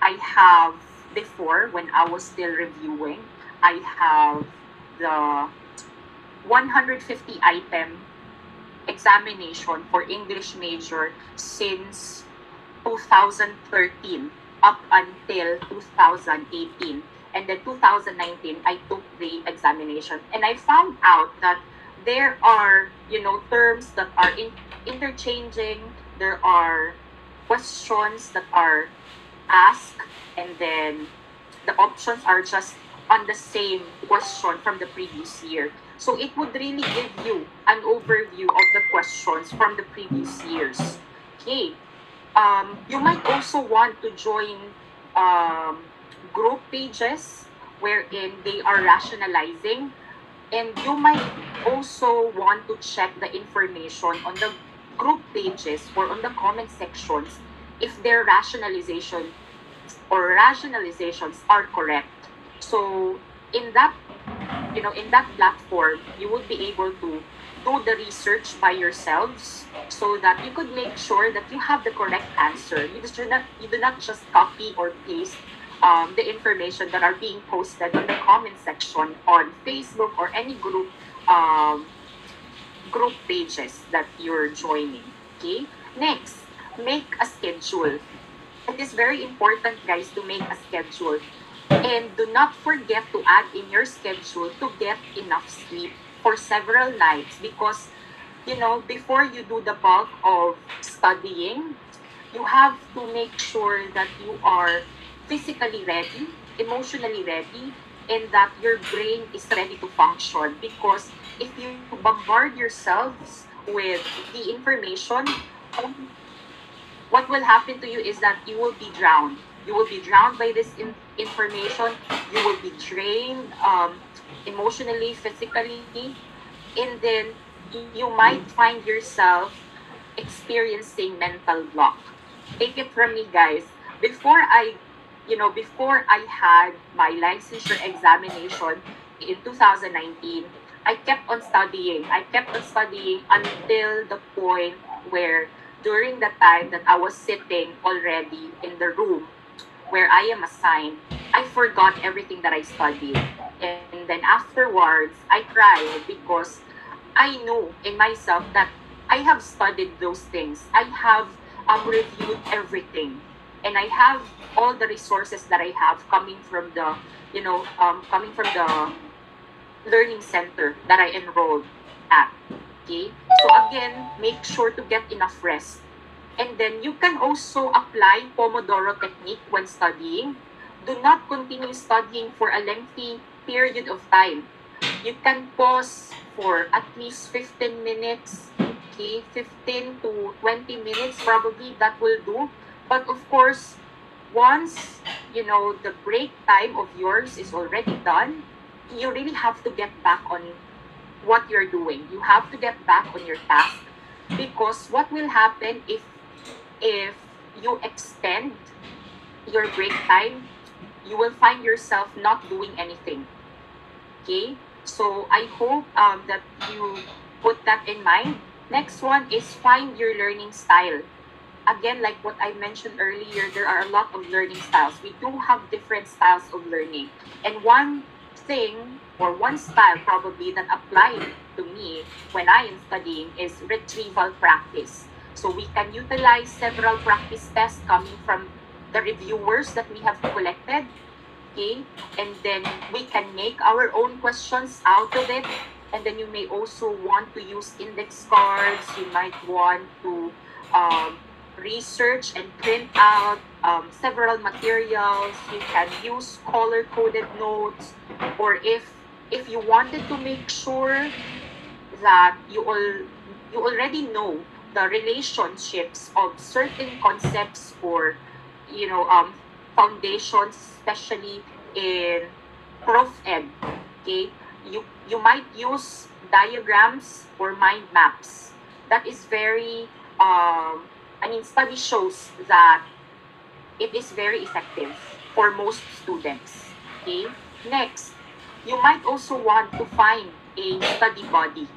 I have, before, when I was still reviewing, I have the 150 item examination for English major since 2013 up until 2018. And then 2019, I took the examination. And I found out that there are, terms that are interchanging. There are questions that are asked, and then the options are just on the same question from the previous year. So it would really give you an overview of the questions from the previous years. Okay. You might also want to join group pages wherein they are rationalizing, and you might also want to check the information on the group pages or on the comment sections if their rationalization or rationalizations are correct. So in that platform, you would be able to do the research by yourselves, so that you could make sure that you have the correct answer. You do not just copy or paste the information that are being posted on the comment section on Facebook or any group pages that you're joining. Okay. Next, make a schedule. It is very important, guys, to make a schedule. And do not forget to add in your schedule to get enough sleep for several nights, because, before you do the bulk of studying, you have to make sure that you are physically ready, emotionally ready, and that your brain is ready to function. Because if you bombard yourselves with the information, what will happen to you is that you will be drowned. You will be drowned by this information. You will be drained emotionally, physically, and then you might find yourself experiencing mental block. Take it from me, guys. Before I had my licensure examination in 2019, I kept on studying. I kept on studying until the point where, during the time that I was sitting already in the room where I am assigned, I forgot everything that I studied. And then afterwards, I cried, because I knew in myself that I have studied those things. I have reviewed everything. And I have all the resources that I have coming from the learning center that I enrolled at. Okay? So again, make sure to get enough rest. And then you can also apply Pomodoro technique when studying. Do not continue studying for a lengthy period of time. You can pause for at least 15 minutes, okay? 15 to 20 minutes, probably that will do. But of course, once, the break time of yours is already done, you really have to get back on what you're doing. You have to get back on your task, because what will happen if you extend your break time, you will find yourself not doing anything. Okay? So I hope that you put that in mind. Next one is find your learning style. Again, like what I mentioned earlier, there are a lot of learning styles. We do have different styles of learning. And one thing, or one style probably, that applied to me when I am studying is retrieval practice. So we can utilize several practice tests coming from the reviewers that we have collected. Okay? And then we can make our own questions out of it. And then you may also want to use index cards. You might want to research and print out several materials. You can use color-coded notes. Or if you wanted to make sure that you already know the relationships of certain concepts, or foundations, especially in Prof Ed, okay, you might use diagrams or mind maps. That is very study shows that it is very effective for most students. Okay? Next, you might also want to find a study buddy.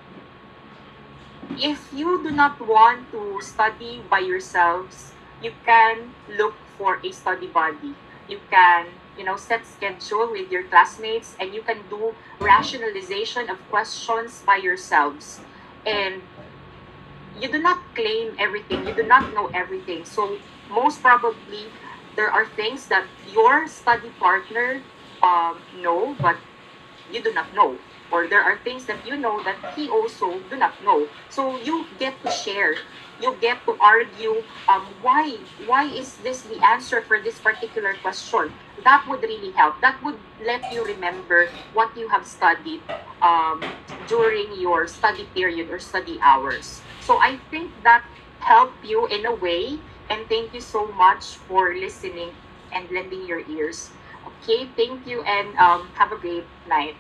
If you do not want to study by yourselves, you can look for a study buddy. You can, set schedule with your classmates, and you can do rationalization of questions by yourselves. And you do not claim everything. You do not know everything. So most probably, there are things that your study partner know, but you do not know. Or there are things that you know that he also do not know. So you get to share. You get to argue why is this the answer for this particular question. That would really help. That would let you remember what you have studied during your study period or study hours. So I think that helped you in a way. And thank you so much for listening and lending your ears. Okay, thank you, and have a great night.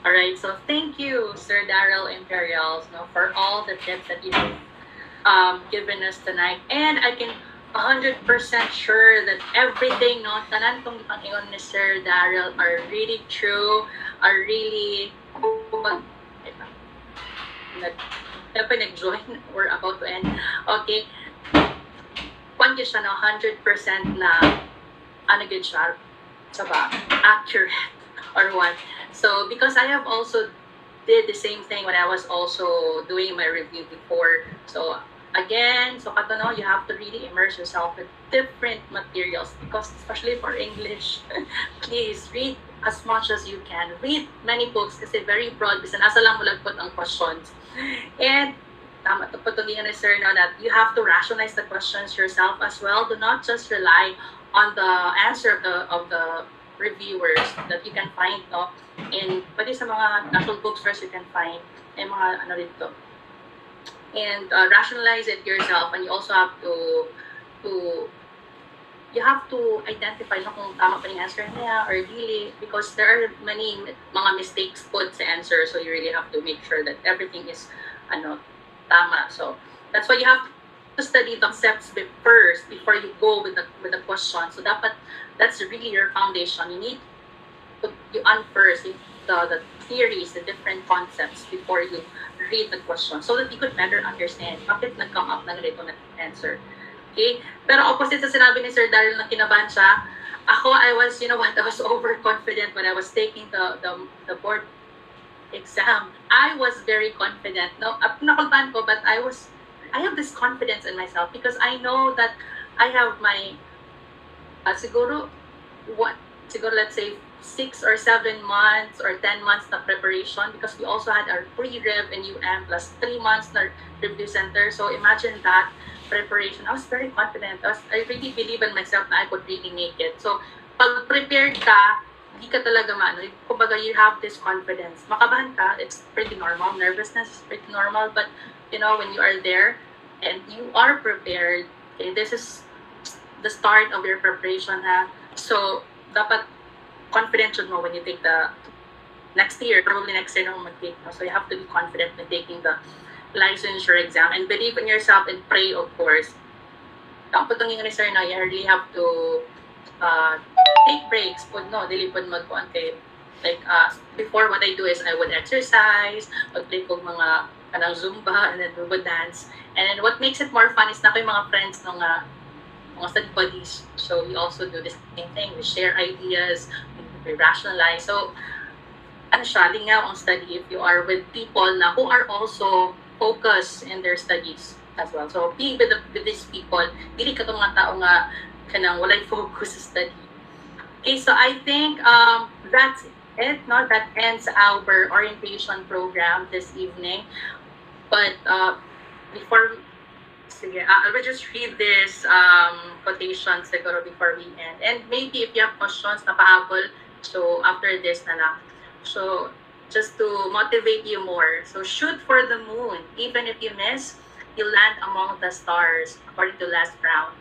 All right, so thank you, Sir Daryl Imperials, for all the tips that you have given us tonight. And I can 100% sure that everything, tanan tong pangingon ni Sir Daryl are really true, are really, nag-join, we're about to end. Okay, kung siya 100% na, good siya, accurate or what. So, because I have also did the same thing when I was also doing my review before. So, again, you have to really immerse yourself with different materials, because especially for English, please read as much as you can. Read many books kasi very broad, kasi nasa lang mo lagpot ang questions. And tama to patuloy ni Sir that you have to rationalize the questions yourself as well. Do not just rely on the answer of the reviewers that you can find in pwede sa mga national bookstores you can find mga dito. And rationalize it yourself, and you also have to you have to identify kung tama pa yung answer niya or really, because there are many mga mistakes put sa answer, so you really have to make sure that everything is tama. So that's why you have to study the concepts first before you go with the question. So that's really your foundation. You need to first the theories, the different concepts before you read the question, so that you could better understand bakit nag-come up ng ganito na answer. Okay? Pero opposite sa sinabi ni Sir Daryl na kinabahan siya, I was overconfident when I was taking the board exam. I was very confident. Nakulban ko, but I have this confidence in myself because I know that I have my siguro let's say 6 or 7 months or 10 months na preparation, because we also had our pre-rev in UM plus 3 months na review center. So imagine that preparation. I was very confident. I really believe in myself na I could really make it. So pag prepared ka, hindi ka talaga kumbaga you have this confidence. Makabahan ka, it's pretty normal. Nervousness is pretty normal, but when you are there and you are prepared, okay, this is the start of your preparation, ha. So dapat confident should know when you take the next year, probably next year na mag-take. So you have to be confident when taking the licensure exam, and believe in yourself and pray, of course. Ang putungin ni Sir na, you really have to take breaks. Dili po magkuhan kay, like, before what I do is I would exercise, mag-play ko mga kanang Zumba, and then we would dance. And then what makes it more fun is na ko yung mga friends ng mga study buddies. So we also do the same thing. We share ideas, we rationalize. So, lingaw ang study if you are with people who are also focused in their studies as well. So be with these people. Dili ka itong mga tao nga kanang walay focus sa study. Okay, so I think that's it. That ends our orientation program this evening. But before I will just read this quotation siguro before we end. And maybe if you have questions na pahabol, so after this na lang. So just to motivate you more. So shoot for the moon. Even if you miss, you land among the stars, according to last round.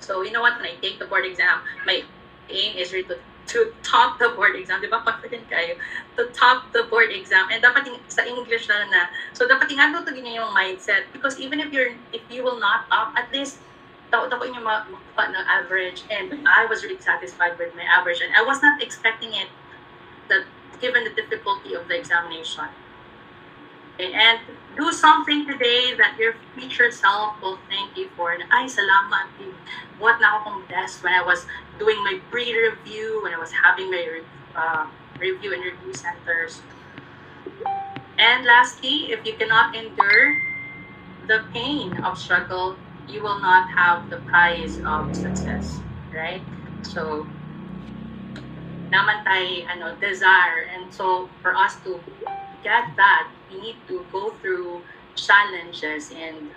So you know what? When I take the board exam, my aim is really to to top the board exam. Di ba? Confident kayo. To top the board exam. And dapat sa English na. So, dapat ingano to ganyan yung mindset. Because even if you will not top, at least, tako inyo makuha ng average. And I was really satisfied with my average. And I was not expecting it, that given the difficulty of the examination. Okay, and do something today that your future self will thank you for. Ay, salamat. What na ako kong best when I was doing my pre-review, when I was having my review and review centers. And lastly, if you cannot endure the pain of struggle, you will not have the prize of success, right? So, naman tayo, desire. And so, for us to get that, we need to go through challenges and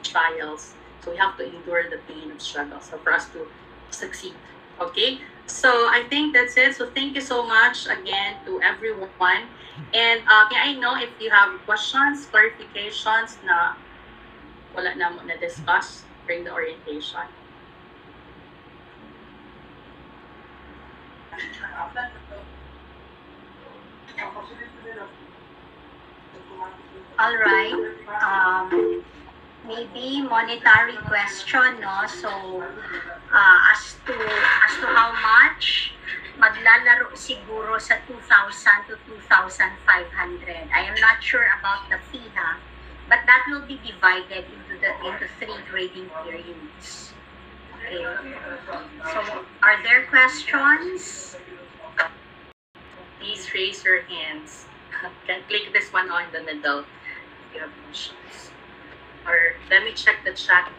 trials. So we have to endure the pain of struggle. So for us to succeed. Okay? So I think that's it. So thank you so much again to everyone. And I know if you have questions, clarifications na wala na mo na-discuss during the orientation. All right. Maybe monetary question, no? So, as to how much maglalaro siguro sa 2,000 to 2,500. I am not sure about the fee, ha? But that will be divided into 3 grading periods. Okay. So, are there questions? Please raise your hands. Can click this one on the middle. If you have questions. Or let me check the chat.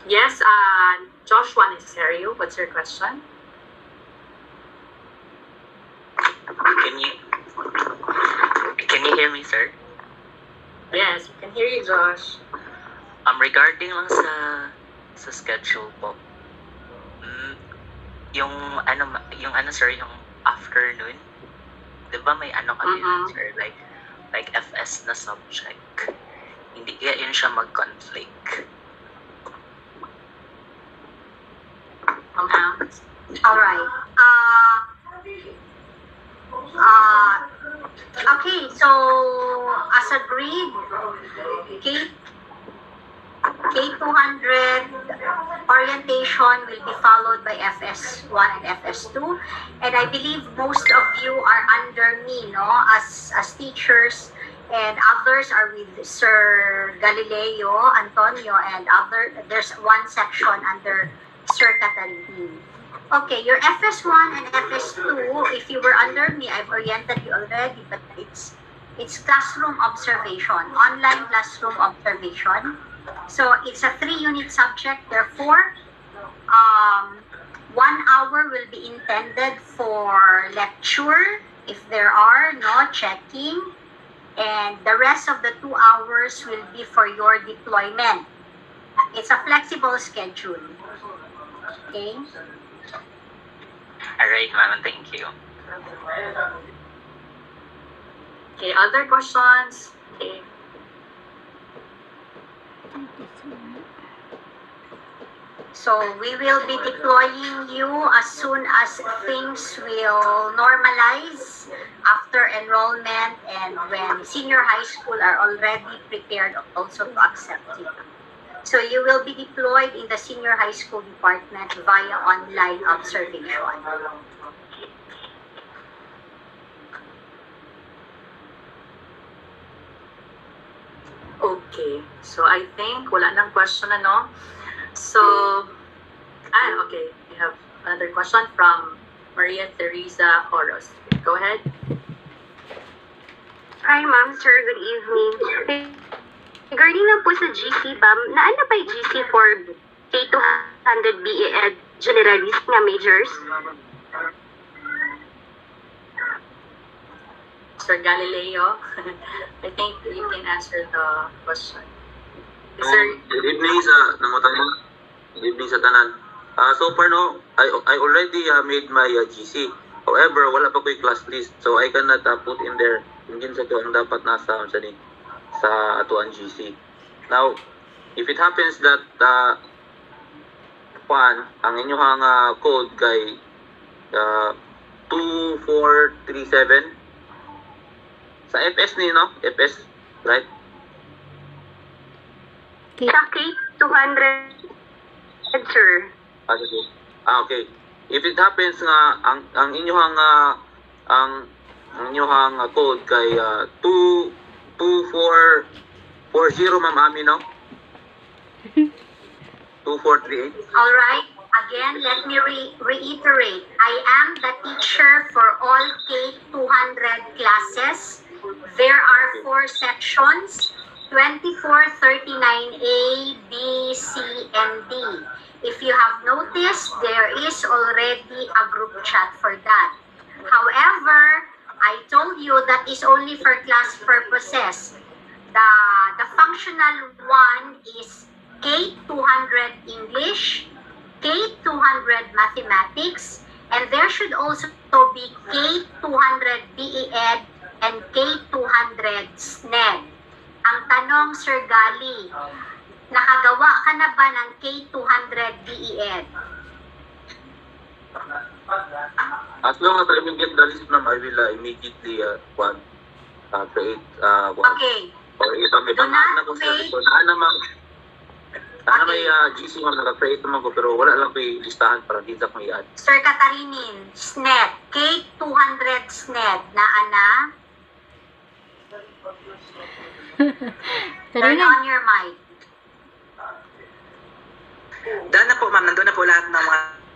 Yes, Joshua Nicerio, what's your question? Can you hear me, sir? Yes, we can hear you, Josh. Regarding lang sa schedule po. Yung sir, yung afternoon, 'di ba may kami sir, like FS na subject. Hindi kaya yun siya mag-conflict. All right. Okay, so as agreed, K200 orientation will be followed by FS1 and FS2, and I believe most of you are under me, no, as teachers, and others are with Sir Galileo, Antonio, and there's one section under Sir Catalin. Okay, your FS1 and FS2, if you were under me, I've oriented you already, but it's classroom observation, online classroom observation. So it's a 3-unit subject, therefore, 1 hour will be intended for lecture, if there are, no, checking, and the rest of the 2 hours will be for your deployment. It's a flexible schedule. Okay? Alright, ma'am, thank you. Okay, other questions? Okay. So we will be deploying you as soon as things will normalize after enrollment and when senior high school are already prepared also to accept you. So you will be deployed in the senior high school department via online observation. Okay, so I think wala nang question, ano? So, okay, we have another question from Maria Teresa Horos. Go ahead. Hi, ma'am, sir. Good evening. Regarding na po sa GC, ma'am, naano pa yung GC for K200 BA Ed Generalist nga majors? Sir Galileo, I think you can answer the question. Sir, Good evening sa nangutan mo. Good evening sa tanan. So far no, I already made my GC. However, wala pa ko yung class list. So I cannot put in there. Hindi sa to ang dapat nasa sa ni sa atuan GC. Now, if it happens that ang inyong code kay 2437 sa FS ni, no? FS, right? Sa K200, sir. Okay. If it happens nga ang inyong code kay 2440, Ma'am Ami, no? 2438. All right. Again, let me reiterate. I am the teacher for all K200 classes. There are 4 sections, 2439A, B, C, and D. If you have noticed, there is already a group chat for that. However, I told you that is only for class purposes. The functional one is K200 English, K200 Mathematics, and there should also be K200 BE-Ed and K200 SNED. Ang tanong, Sir Gali, nakagawa ka na ba ng K200 BE-Ed? As long as I will get the list, ma'am, I will immediately create one. Okay. Or ito, may pangalan na ko sa ito. Sana may GC, ma'am, nag-create naman ko, pero wala lang ko listahan para di sa kong i-add. Sir Katarinin, SNED, K200 SNED, na ana? Turn on your mic. Doon na po, ma'am. Nandun na po lahat ng mga